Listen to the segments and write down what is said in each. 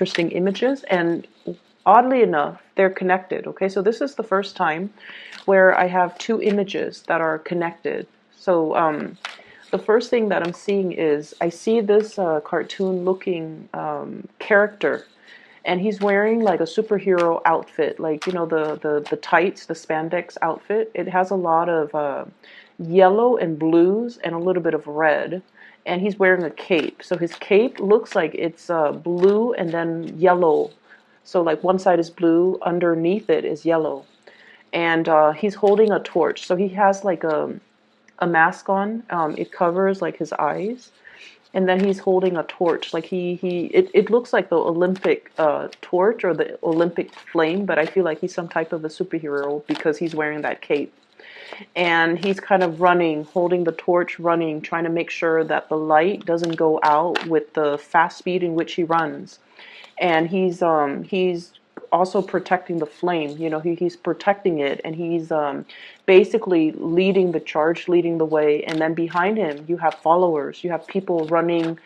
interesting images, and oddly enough, they're connected. Okay, so this is the first time where I have two images that are connected. So the first thing that I'm seeing is I see this cartoon looking character, and he's wearing like a superhero outfit, like, you know, the tights, the spandex outfit. It has a lot of yellow and blues and a little bit of red, and he's wearing a cape. So his cape looks like it's blue and then yellow. So like one side is blue, underneath it is yellow, and he's holding a torch. So he has like a mask on. It covers like his eyes, and then he's holding a torch. Like it looks like the Olympic torch or the Olympic flame, but I feel like he's some type of a superhero because he's wearing that cape. And he's kind of running, holding the torch, running, trying to make sure that the light doesn't go out with the fast speed in which he runs. And he's also protecting the flame. You know, he's protecting it, and he's basically leading the charge, leading the way. And then behind him, you have followers. You have people running,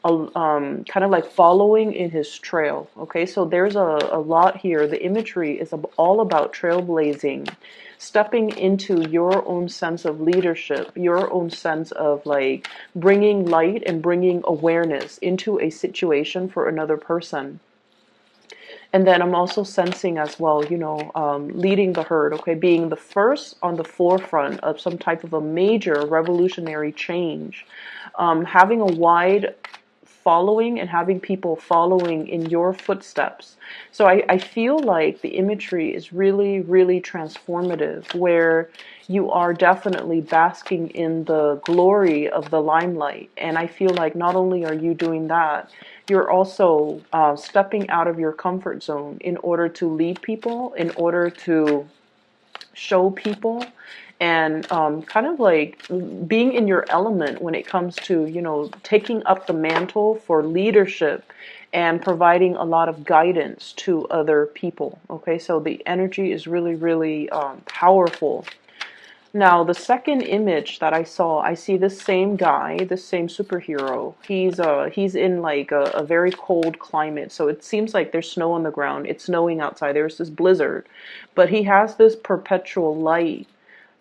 kind of like following in his trail. Okay, so there's a lot here. The imagery is all about trailblazing, stepping into your own sense of leadership, your own sense of like bringing light and bringing awareness into a situation for another person. And then I'm also sensing as well, you know, leading the herd, okay, being the first on the forefront of some type of a major revolutionary change, having a wide following and having people following in your footsteps. So I feel like the imagery is really, really transformative, where you are definitely basking in the glory of the limelight. And I feel like not only are you doing that, you're also stepping out of your comfort zone in order to lead people, in order to show people, and kind of like being in your element when it comes to, you know, taking up the mantle for leadership and providing a lot of guidance to other people. Okay, so the energy is really, really powerful. Now, the second image that I saw, I see this same guy, this same superhero. He's in like a very cold climate, so it seems like there's snow on the ground. It's snowing outside. There's this blizzard, but he has this perpetual light,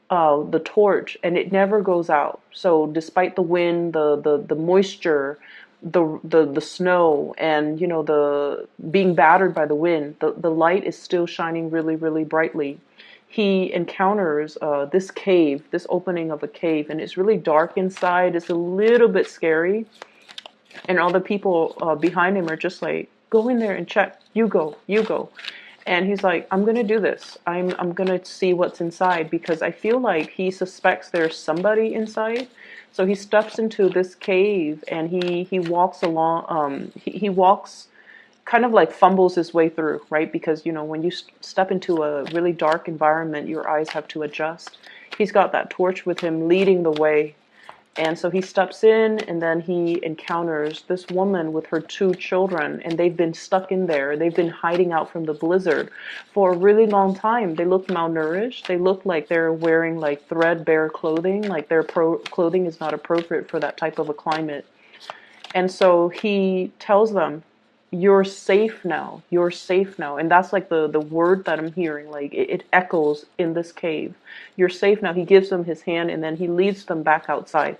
the torch, and it never goes out. So despite the wind, the moisture, the snow, and, you know, the being battered by the wind, the light is still shining really, really brightly. He encounters this cave, this opening of a cave, and it's really dark inside. It's a little bit scary, and all the people behind him are just like, "Go in there and check. You go, you go." And he's like, "I'm gonna do this. I'm gonna see what's inside," because I feel like he suspects there's somebody inside. So he steps into this cave, and he walks along. He walks, kind of like fumbles his way through, right? Because, you know, when you step into a really dark environment, your eyes have to adjust. He's got that torch with him leading the way. And so he steps in, and then he encounters this woman with her two children, and they've been stuck in there. They've been hiding out from the blizzard for a really long time. They look malnourished. They look like they're wearing like threadbare clothing, like their clothing is not appropriate for that type of a climate. And so he tells them, "You're safe now. You're safe now." And that's like the word that I'm hearing. Like it echoes in this cave. "You're safe now." He gives them his hand, and then he leads them back outside.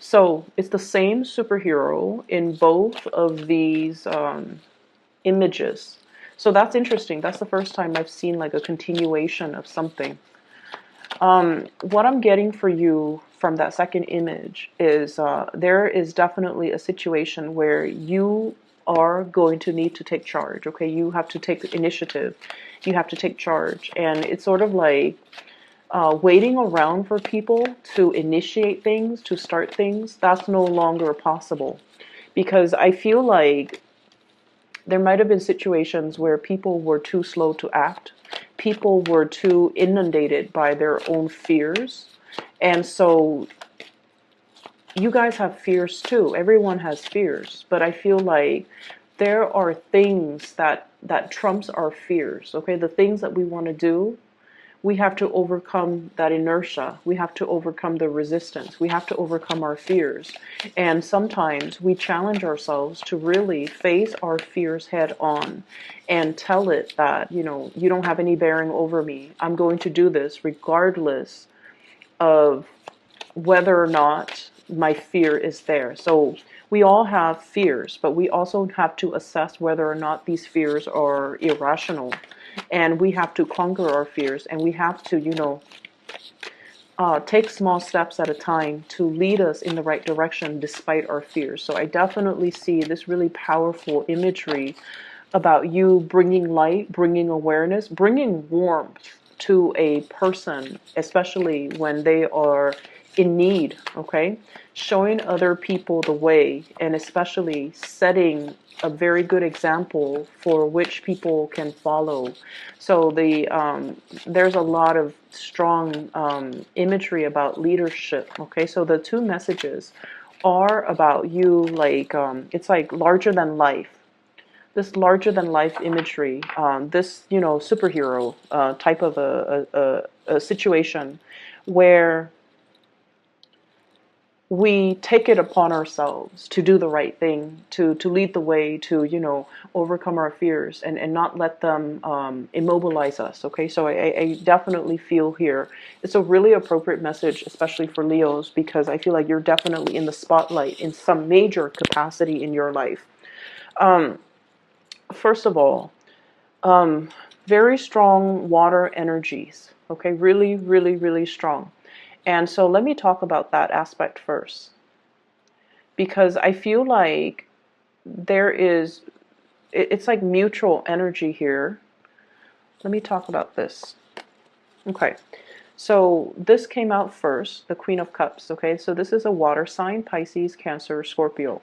So it's the same superhero in both of these images. So that's interesting. That's the first time I've seen like a continuation of something. What I'm getting for you from that second image is there is definitely a situation where you are going to need to take charge. Okay, you have to take the initiative. You have to take charge, and it's sort of like waiting around for people to initiate things, to start things. That's no longer possible, because I feel like there might have been situations where people were too slow to act. People were too inundated by their own fears. And so you guys have fears too. Everyone has fears. But I feel like there are things that trumps our fears. Okay, the things that we want to do, we have to overcome that inertia. We have to overcome the resistance. We have to overcome our fears. And sometimes we challenge ourselves to really face our fears head on and tell it that, you don't have any bearing over me. I'm going to do this regardless of whether or not my fear is there. So we all have fears, but we also have to assess whether or not these fears are irrational. And we have to conquer our fears, and we have to, take small steps at a time to lead us in the right direction despite our fears. So I definitely see this really powerful imagery about you bringing light, bringing awareness, bringing warmth to a person, especially when they are in need, okay? Showing other people the way, and especially setting a very good example for which people can follow. So there's a lot of strong imagery about leadership, okay? So the two messages are about you, like, it's like larger than life, this larger than life imagery, this superhero type of a situation where we take it upon ourselves to do the right thing, to lead the way, to overcome our fears and not let them immobilize us. Okay, so I definitely feel here it's a really appropriate message, especially for Leos, because I feel like you're definitely in the spotlight in some major capacity in your life. First of all, very strong water energies, okay, really, really, really strong. And so let me talk about that aspect first, because I feel like it's like mutual energy here. Let me talk about this. Okay, so this came out first, the Queen of Cups, okay, so this is a water sign, Pisces, Cancer, Scorpio.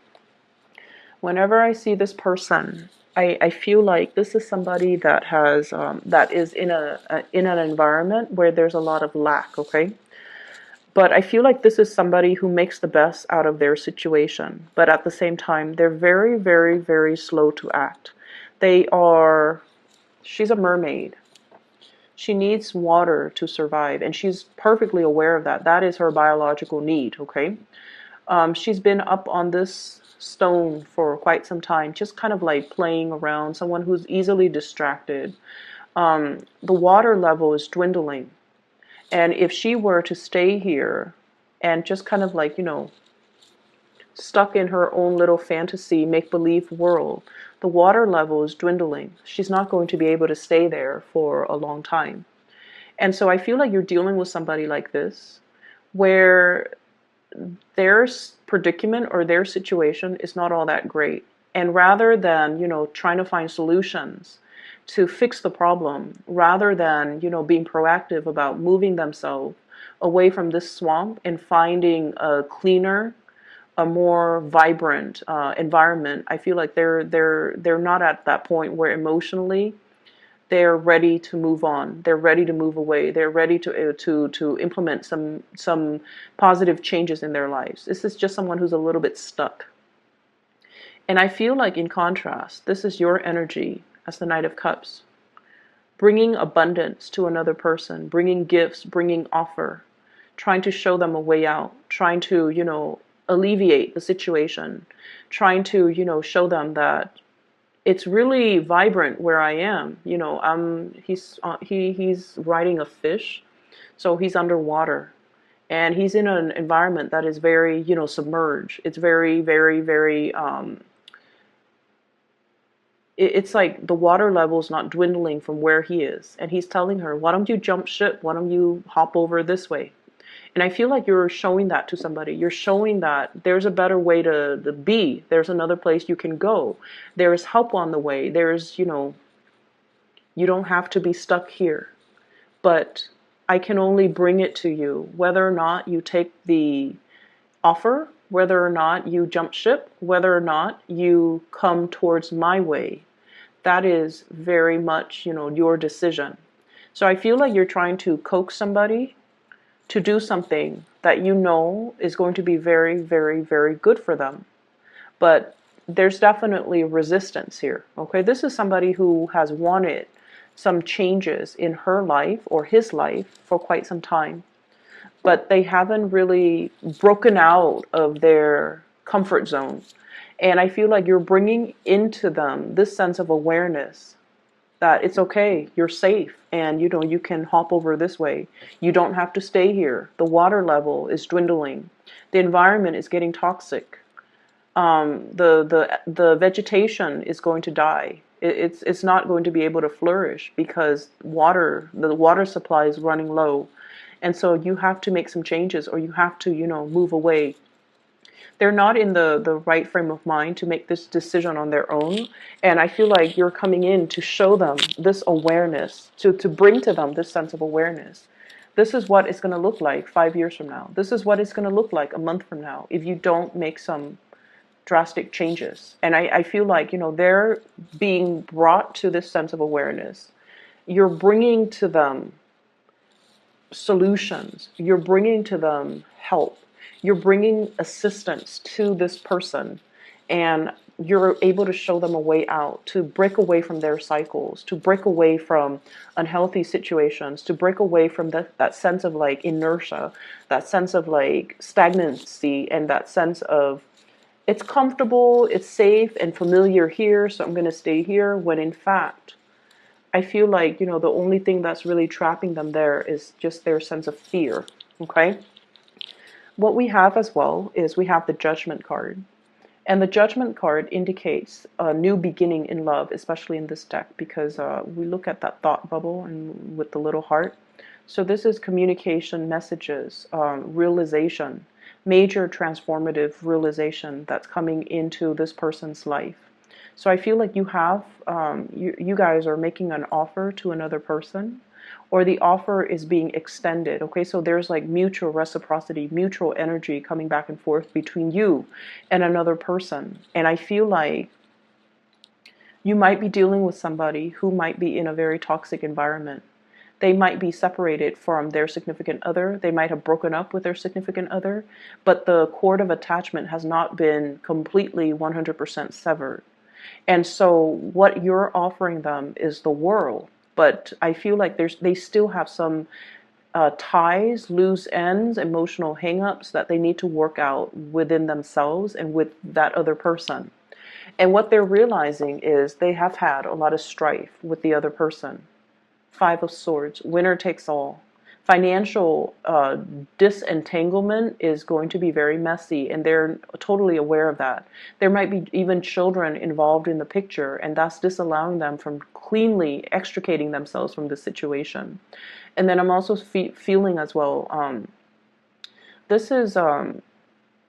Whenever I see this person, I feel like this is somebody that has that is in an environment where there's a lot of lack, okay? But I feel like this is somebody who makes the best out of their situation. But at the same time, they're very, very, very slow to act. She's a mermaid. She needs water to survive, and she's perfectly aware of that. That is her biological need, okay? She's been up on this stone for quite some time, just kind of like playing around, someone who's easily distracted. The water level is dwindling. And if she were to stay here and just kind of like, stuck in her own little fantasy, make-believe world, the water level is dwindling. She's not going to be able to stay there for a long time. And so I feel like you're dealing with somebody like this, where their predicament or their situation is not all that great. And rather than, trying to find solutions to fix the problem, rather than, being proactive about moving themselves away from this swamp and finding a cleaner, a more vibrant environment, I feel like they're not at that point where emotionally they're ready to move on. They're ready to move away. They're ready to implement some positive changes in their lives. This is just someone who's a little bit stuck. And I feel like, in contrast, this is your energy as the Knight of Cups, bringing abundance to another person, bringing gifts, bringing offer, trying to show them a way out, trying to, alleviate the situation, trying to, show them that it's really vibrant where I am. He's riding a fish, so he's underwater, and he's in an environment that is very, submerged. It's very, very, very. It's like the water level is not dwindling from where he is, and he's telling her, "Why don't you jump ship? Why don't you hop over this way?" And I feel like you're showing that to somebody. You're showing that there's a better way to be. There's another place you can go. There's help on the way. There's, you don't have to be stuck here. But I can only bring it to you. Whether or not you take the offer, whether or not you jump ship, whether or not you come towards my way, that is very much, your decision. So I feel like you're trying to coax somebody to do something that is going to be very, very, very good for them. But there's definitely resistance here, okay? This is somebody who has wanted some changes in her life or his life for quite some time, but they haven't really broken out of their comfort zone. And I feel like you're bringing into them this sense of awareness that it's okay, you're safe, and you can hop over this way. You don't have to stay here. The water level is dwindling. The environment is getting toxic. The vegetation is going to die. It's not going to be able to flourish because the water supply is running low. And so you have to make some changes, or you have to, move away. They're not in the right frame of mind to make this decision on their own. And I feel like you're coming in to show them this awareness, to bring to them this sense of awareness. This is what it's going to look like 5 years from now. This is what it's going to look like a month from now if you don't make some drastic changes. And I feel like, they're being brought to this sense of awareness. You're bringing to them solutions. You're bringing to them help. You're bringing assistance to this person, and you're able to show them a way out, to break away from their cycles, to break away from unhealthy situations, to break away from that sense of like inertia, that sense of like stagnancy, and that sense of it's comfortable, it's safe and familiar here, so I'm going to stay here, when in fact, I feel like, the only thing that's really trapping them there is just their sense of fear, okay? What we have as well is we have the Judgment card. And the Judgment card indicates a new beginning in love, especially in this deck, because we look at that thought bubble and with the little heart. So this is communication, messages, realization, major transformative realization that's coming into this person's life. So I feel like you have, you guys are making an offer to another person, or the offer is being extended. Okay, so there's like mutual reciprocity, mutual energy coming back and forth between you and another person. And I feel like you might be dealing with somebody who might be in a very toxic environment. They might be separated from their significant other. They might have broken up with their significant other, but the cord of attachment has not been completely 100% severed. And so what you're offering them is the world. But I feel like they still have some ties, loose ends, emotional hangups that they need to work out within themselves and with that other person. And what they're realizing is they have had a lot of strife with the other person. 5 of Swords, winner takes all. Financial disentanglement is going to be very messy, and they're totally aware of that. There might be even children involved in the picture, and that's disallowing them from cleanly extricating themselves from the situation. And then I'm also feeling as well, this is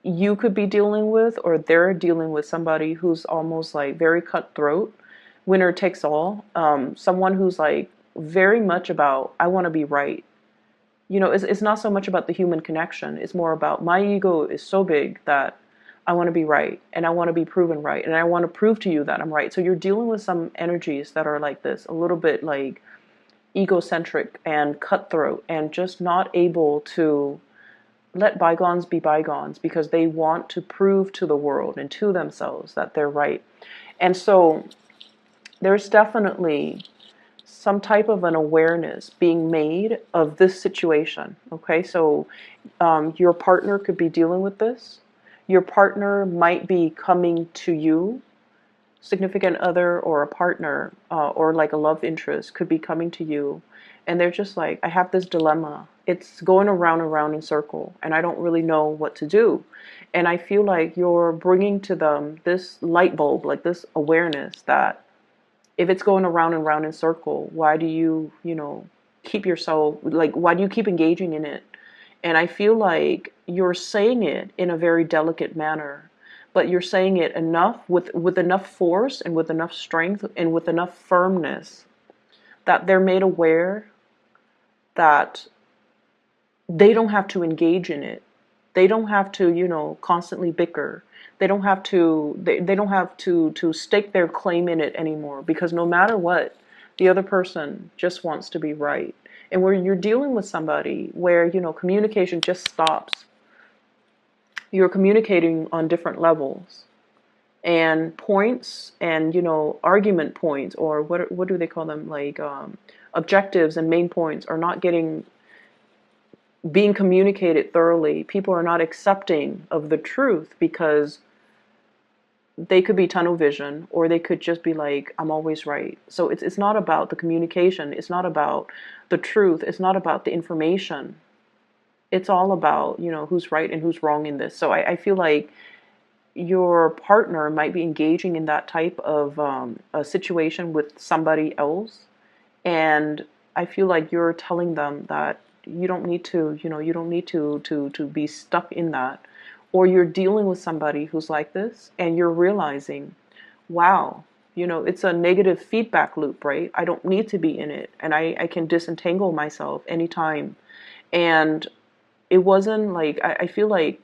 you could be dealing with, or they're dealing with somebody who's almost like very cutthroat, winner takes all, someone who's like very much about, I want to be right. It's not so much about the human connection. It's more about my ego is so big that I want to be right, and I want to be proven right, and I want to prove to you that I'm right. So you're dealing with some energies that are like this, a little bit like egocentric and cutthroat, and just not able to let bygones be bygones because they want to prove to the world and to themselves that they're right. And so there's definitely some type of an awareness being made of this situation. Okay, so your partner could be dealing with this. Your partner might be coming to you, significant other or a partner or like a love interest could be coming to you, and they're just like, I have this dilemma. It's going around and around in circle, and I don't really know what to do. And I feel like you're bringing to them this light bulb, like this awareness that if it's going around and round in circle, why do you, keep yourself, like, why do you keep engaging in it? And I feel like you're saying it in a very delicate manner, but you're saying it enough, with enough force and with enough strength and with enough firmness that they're made aware that they don't have to engage in it. They don't have to, constantly bicker. They don't have to, they don't have to stake their claim in it anymore, because no matter what, the other person just wants to be right. And where you're dealing with somebody where, communication just stops. You're communicating on different levels. and points and, argument points, or what do they call them, like objectives and main points are not being communicated thoroughly. People are not accepting of the truth because they could be tunnel vision, or they could just be like, I'm always right. So it's not about the communication, it's not about the truth, it's not about the information. It's all about, who's right and who's wrong in this. So I feel like your partner might be engaging in that type of a situation with somebody else, and I feel like you're telling them that you don't need to, you don't need to be stuck in that. Or you're dealing with somebody who's like this, and you're realizing, wow, it's a negative feedback loop, right? I don't need to be in it, and I can disentangle myself anytime. And it wasn't like, I feel like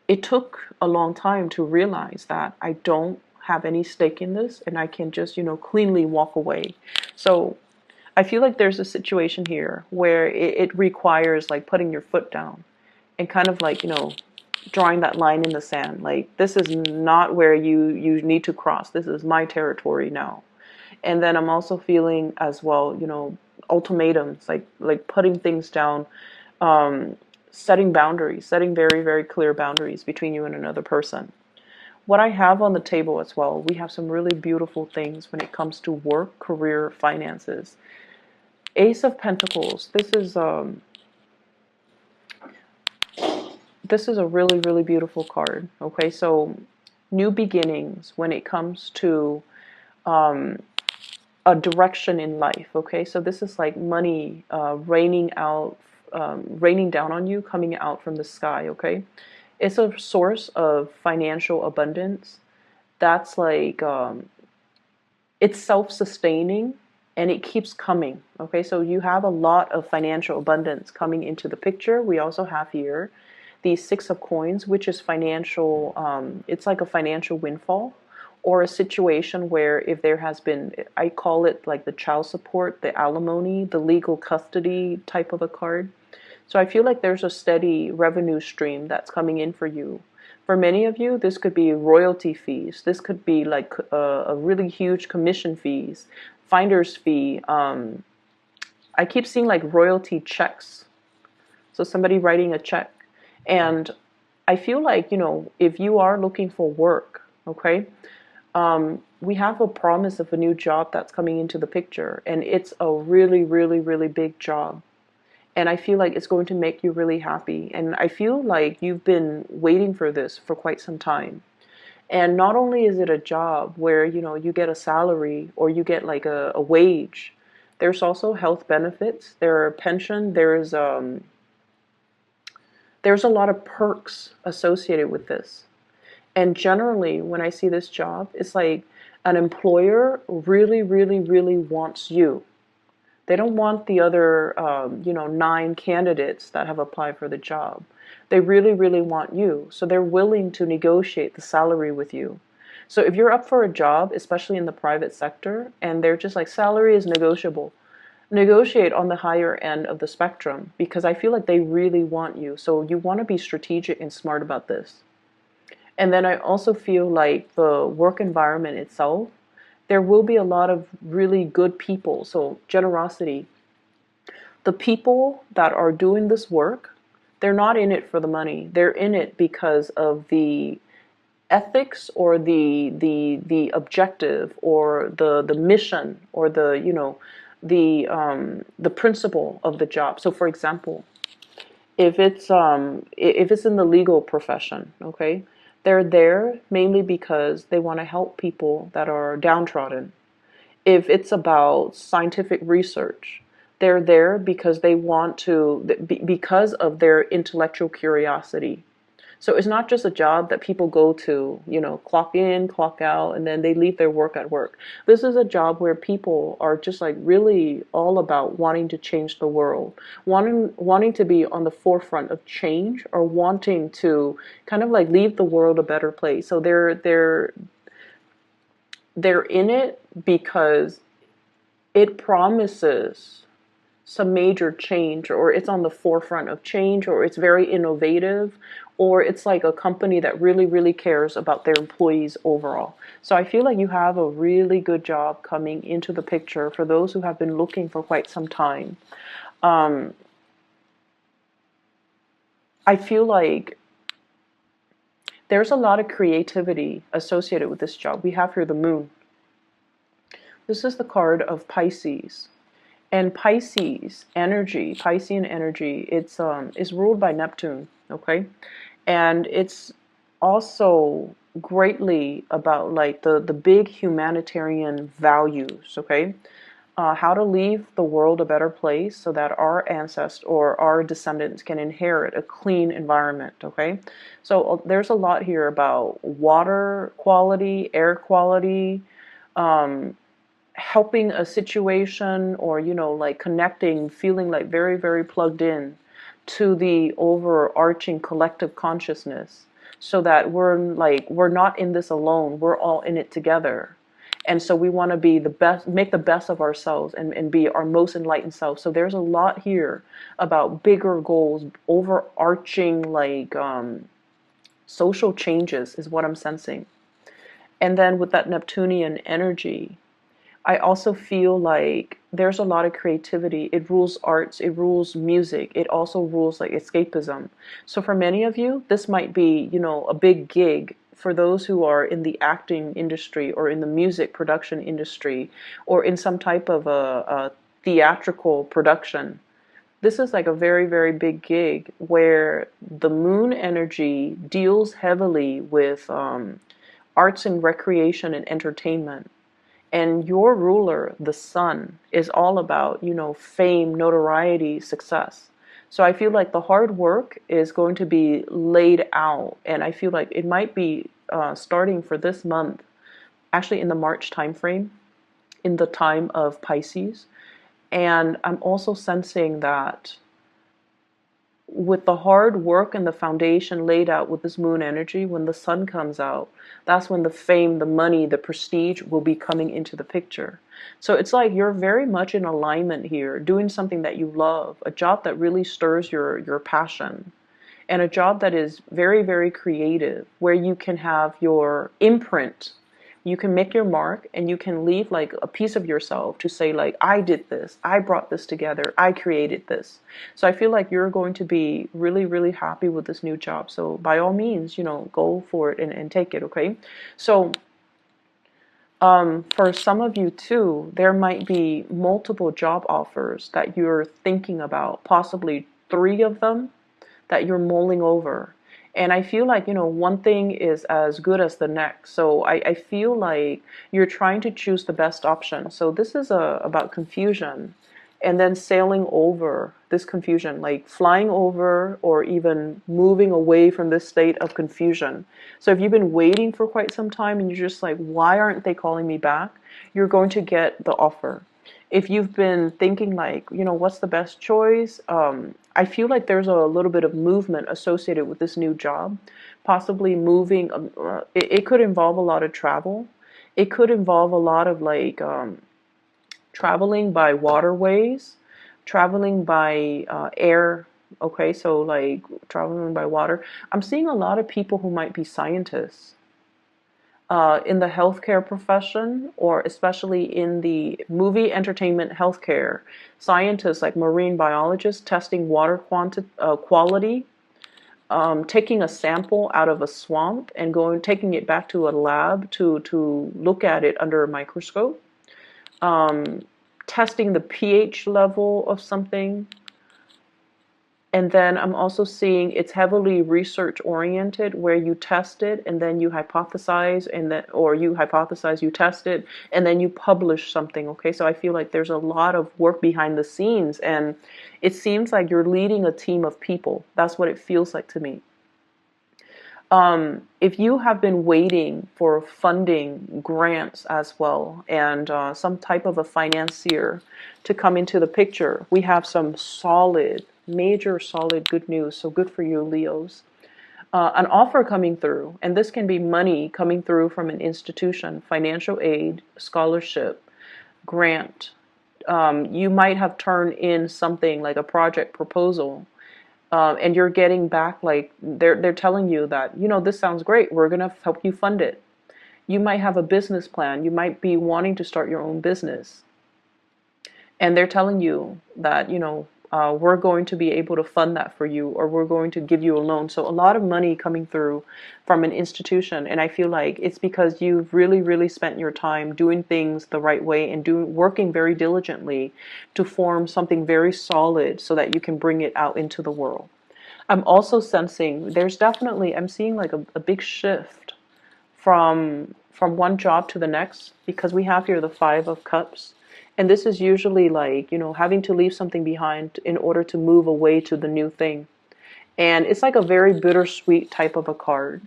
it took a long time to realize that I don't have any stake in this, and I can just, cleanly walk away. So I feel like there's a situation here where it requires like putting your foot down and kind of like, drawing that line in the sand. Like, this is not where you need to cross. This is my territory now. And then I'm also feeling as well, ultimatums, like putting things down, setting boundaries, setting very, very clear boundaries between you and another person. What I have on the table as well, we have some really beautiful things when it comes to work, career, finances. Ace of Pentacles. This is a really, really beautiful card. Okay, so new beginnings when it comes to a direction in life. Okay, so this is like money raining down on you, coming out from the sky. Okay, it's a source of financial abundance. That's like it's self-sustaining, and it keeps coming. Okay, so you have a lot of financial abundance coming into the picture. We also have here the Six of Coins, which is financial, it's like a financial windfall, or a situation where if there has been, I call it like the child support, the alimony, the legal custody type of a card. So I feel like there's a steady revenue stream that's coming in for you. For many of you, this could be royalty fees. This could be like a really huge commission fees, finder's fee. I keep seeing like royalty checks. So somebody writing a check. And I feel like, if you are looking for work, okay, we have a promise of a new job that's coming into the picture. And it's a really, really, really big job. And I feel like it's going to make you really happy. And I feel like you've been waiting for this for quite some time. And not only is it a job where, you get a salary or you get like a wage, there's also health benefits, there are pension, there's a lot of perks associated with this. And generally, when I see this job, it's like an employer really, really, really wants you. They don't want the other, 9 candidates that have applied for the job. They really, really want you. So they're willing to negotiate the salary with you. So if you're up for a job, especially in the private sector, and they're just like, salary is negotiable, negotiate on the higher end of the spectrum, because I feel like they really want you. So you want to be strategic and smart about this. And then I also feel like the work environment itself, there will be a lot of really good people. So generosity. The people that are doing this work, they're not in it for the money. They're in it because of the ethics, or the objective, or the mission, or the principle of the job. So for example, if it's in the legal profession, okay, they're there mainly because they want to help people that are downtrodden. If it's about scientific research, they're there because they want to, because of their intellectual curiosity. So it's not just a job that people go to, clock in, clock out, and then they leave their work at work. This is a job where people are just like really all about wanting to change the world, wanting to be on the forefront of change, or wanting to kind of like leave the world a better place. So they're in it because it promises some major change, or it's on the forefront of change, or it's very innovative, or it's like a company that really, really cares about their employees overall. So I feel like you have a really good job coming into the picture for those who have been looking for quite some time. Um, I feel like there's a lot of creativity associated with this job. We have here the moon. This is the card of Pisces. And Pisces energy, Piscean energy, it's is ruled by Neptune, okay? And it's also greatly about like the big humanitarian values, okay? How to leave the world a better place so that our ancestors or our descendants can inherit a clean environment, okay? So there's a lot here about water quality, air quality, um, helping a situation, or like connecting, feeling like very, very plugged in to the overarching collective consciousness, so that we're not in this alone, we're all in it together. And so we want to be the best, make the best of ourselves, and be our most enlightened self. So there's a lot here about bigger goals, overarching like social changes is what I'm sensing. And then with that Neptunian energy, I also feel like there's a lot of creativity. It rules arts, it rules music, it also rules like escapism. So for many of you, this might be, a big gig for those who are in the acting industry, or in the music production industry, or in some type of a theatrical production. This is like a very, very big gig where the moon energy deals heavily with arts and recreation and entertainment. And your ruler, the sun, is all about, fame, notoriety, success. So I feel like the hard work is going to be laid out. And I feel like it might be starting for this month, actually in the March timeframe, in the time of Pisces. And I'm also sensing that with the hard work and the foundation laid out with this moon energy, when the sun comes out, that's when the fame, the money, the prestige will be coming into the picture. So it's like you're very much in alignment here, doing something that you love, a job that really stirs your passion, and a job that is very, very creative, where you can have your imprint. You can make your mark, and you can leave like a piece of yourself to say like, I did this, I brought this together, I created this. So I feel like you're going to be really, really happy with this new job. So by all means, go for it and take it, okay? So for some of you too, there might be multiple job offers that you're thinking about, possibly 3 of them that you're mulling over. And I feel like, one thing is as good as the next. So I feel like you're trying to choose the best option. So this is about confusion, and then sailing over this confusion, like flying over or even moving away from this state of confusion. So if you've been waiting for quite some time and you're just like, why aren't they calling me back? You're going to get the offer. If you've been thinking like, what's the best choice? I feel like there's a little bit of movement associated with this new job, possibly moving. It could involve a lot of travel. It could involve a lot of like traveling by waterways, traveling by air. Okay, so like traveling by water. I'm seeing a lot of people who might be scientists in the healthcare profession, or especially in the movie, entertainment, healthcare. Scientists like marine biologists testing water quality, taking a sample out of a swamp and taking it back to a lab to look at it under a microscope, testing the pH level of something. And then I'm also seeing it's heavily research oriented, where you test it and then you hypothesize, or you hypothesize, you test it, and then you publish something. Okay, so I feel like there's a lot of work behind the scenes, and it seems like you're leading a team of people. That's what it feels like to me. If you have been waiting for funding, grants as well, and some type of a financier to come into the picture, we have some solid, major solid good news. So good for you, Leos. An offer coming through, and this can be money coming through from an institution, financial aid, scholarship, grant, You might have turned in something like a project proposal, and you're getting back like they're telling you that, this sounds great. We're gonna help you fund it. You might have a business plan. You might be wanting to start your own business, and they're telling you that, we're going to be able to fund that for you, or we're going to give you a loan. So a lot of money coming through from an institution, and I feel like it's because you've really, really spent your time doing things the right way and working very diligently to form something very solid so that you can bring it out into the world. I'm also sensing I'm seeing like a big shift from one job to the next, because we have here the Five of Cups. And this is usually like, having to leave something behind in order to move away to the new thing. And it's like a very bittersweet type of a card.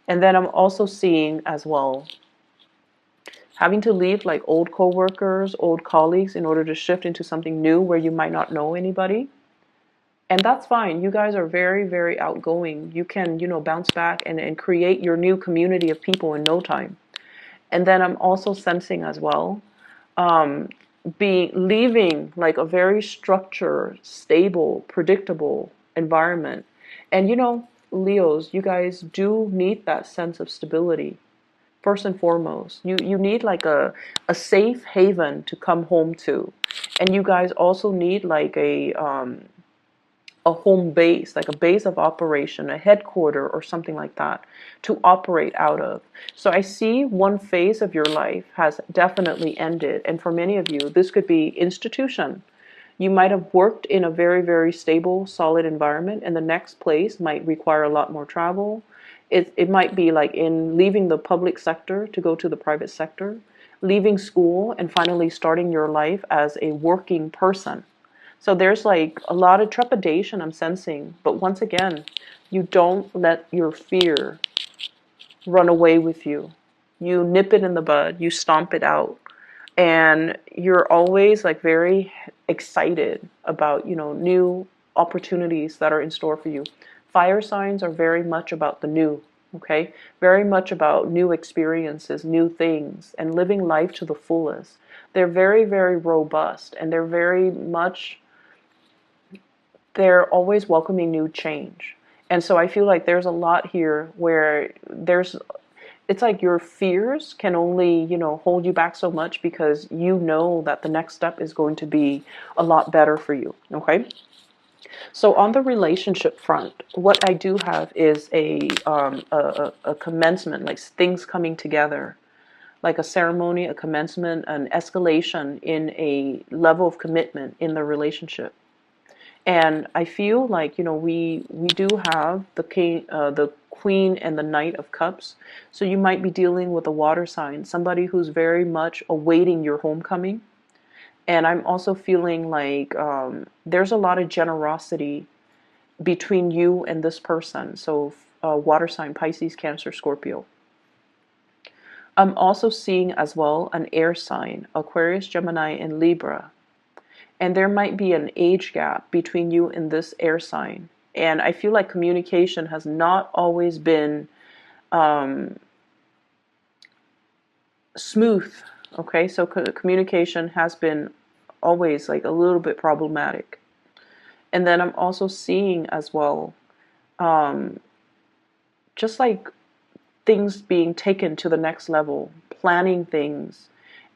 And then I'm also seeing as well having to leave like old coworkers, old colleagues in order to shift into something new where you might not know anybody. And that's fine. You guys are very, very outgoing. You can, bounce back and create your new community of people in no time. And then I'm also sensing as well, um, leaving like a very structured, stable, predictable environment. And Leos, you guys do need that sense of stability. First and foremost, you need like a safe haven to come home to. And you guys also need like a home base, like a base of operation, a headquarter or something like that to operate out of. So I see one phase of your life has definitely ended. And for many of you, this could be institution. You might have worked in a very, very stable, solid environment, and the next place might require a lot more travel. It might be like in leaving the public sector to go to the private sector, leaving school and finally starting your life as a working person. So there's like a lot of trepidation I'm sensing. But once again, you don't let your fear run away with you. You nip it in the bud, you stomp it out. And you're always like very excited about, new opportunities that are in store for you. Fire signs are very much about the new, okay? Very much about new experiences, new things, and living life to the fullest. They're very, very robust, and they're always welcoming new change. And so I feel like there's a lot here where it's like your fears can only, hold you back so much, because you know that the next step is going to be a lot better for you, okay? So on the relationship front, what I do have is a commencement, like things coming together, like a ceremony, a commencement, an escalation in a level of commitment in the relationship. And I feel like, we do have the king, the queen and the knight of cups. So you might be dealing with a water sign, somebody who's very much awaiting your homecoming. And I'm also feeling like there's a lot of generosity between you and this person. So water sign, Pisces, Cancer, Scorpio. I'm also seeing as well an air sign, Aquarius, Gemini, and Libra. And there might be an age gap between you and this air sign. And I feel like communication has not always been smooth. Okay, so communication has been always like a little bit problematic. And then I'm also seeing as well, just like things being taken to the next level, planning things,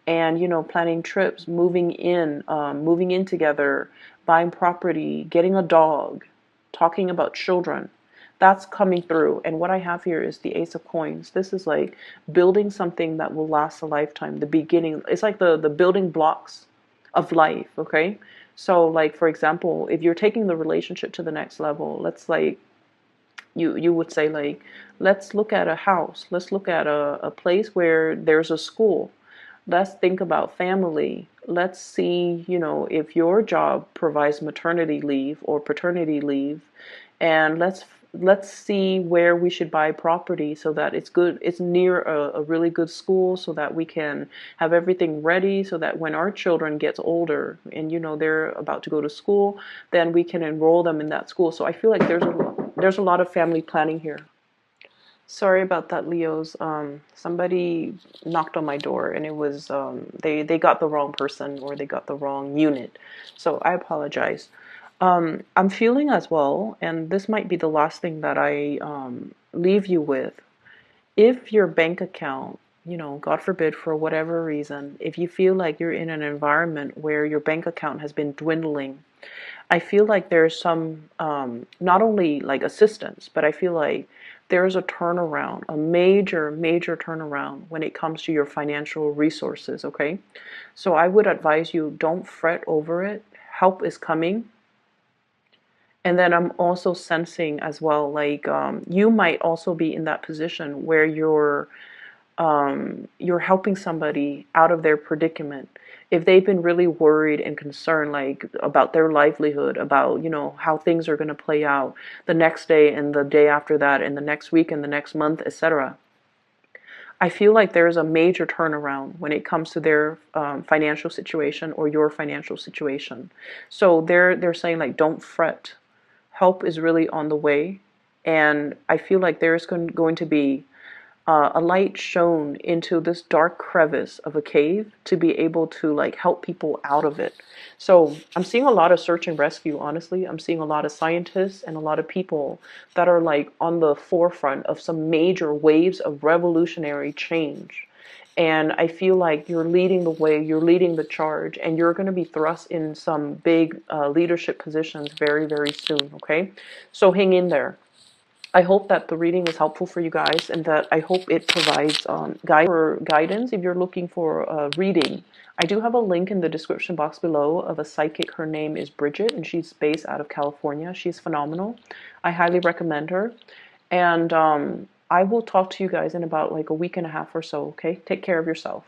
and planning trips, moving in together, buying property, getting a dog, talking about children. That's coming through. And what I have here is the Ace of Coins. This is like building something that will last a lifetime. The beginning, it's like the building blocks of life, okay? So like, for example, if you're taking the relationship to the next level, let's like, you would say like, let's look at a house. Let's look at a place where there's a school. Let's think about family. Let's see, if your job provides maternity leave or paternity leave, and let's see where we should buy property so that it's good. It's near a really good school, so that we can have everything ready, so that when our children gets older and they're about to go to school, then we can enroll them in that school. So I feel like there's a lot of family planning here. Sorry about that, Leos. Somebody knocked on my door, and it was they got the wrong person, or they got the wrong unit. So I apologize. I'm feeling as well, and this might be the last thing that I leave you with. If your bank account, God forbid, for whatever reason, if you feel like you're in an environment where your bank account has been dwindling, I feel like there's some, not only like assistance, but I feel like there's a turnaround, a major, major turnaround when it comes to your financial resources, okay? So I would advise you, don't fret over it. Help is coming. And then I'm also sensing as well, like you might also be in that position where you're helping somebody out of their predicament. If they've been really worried and concerned, like about their livelihood, about, how things are going to play out the next day and the day after that and the next week and the next month, etc. I feel like there's a major turnaround when it comes to their financial situation or your financial situation. So they're saying, like, don't fret. Help is really on the way, and I feel like there's going to be a light shone into this dark crevice of a cave to be able to like help people out of it. So I'm seeing a lot of search and rescue, honestly. I'm seeing a lot of scientists and a lot of people that are like on the forefront of some major waves of revolutionary change. And I feel like you're leading the way, you're leading the charge, and you're going to be thrust in some big leadership positions very, very soon, okay? So hang in there. I hope that the reading is helpful for you guys, and that I hope it provides guidance if you're looking for a reading. I do have a link in the description box below of a psychic. Her name is Bridget, and she's based out of California. She's phenomenal. I highly recommend her. And I will talk to you guys in about like a week and a half or so, okay? Take care of yourself.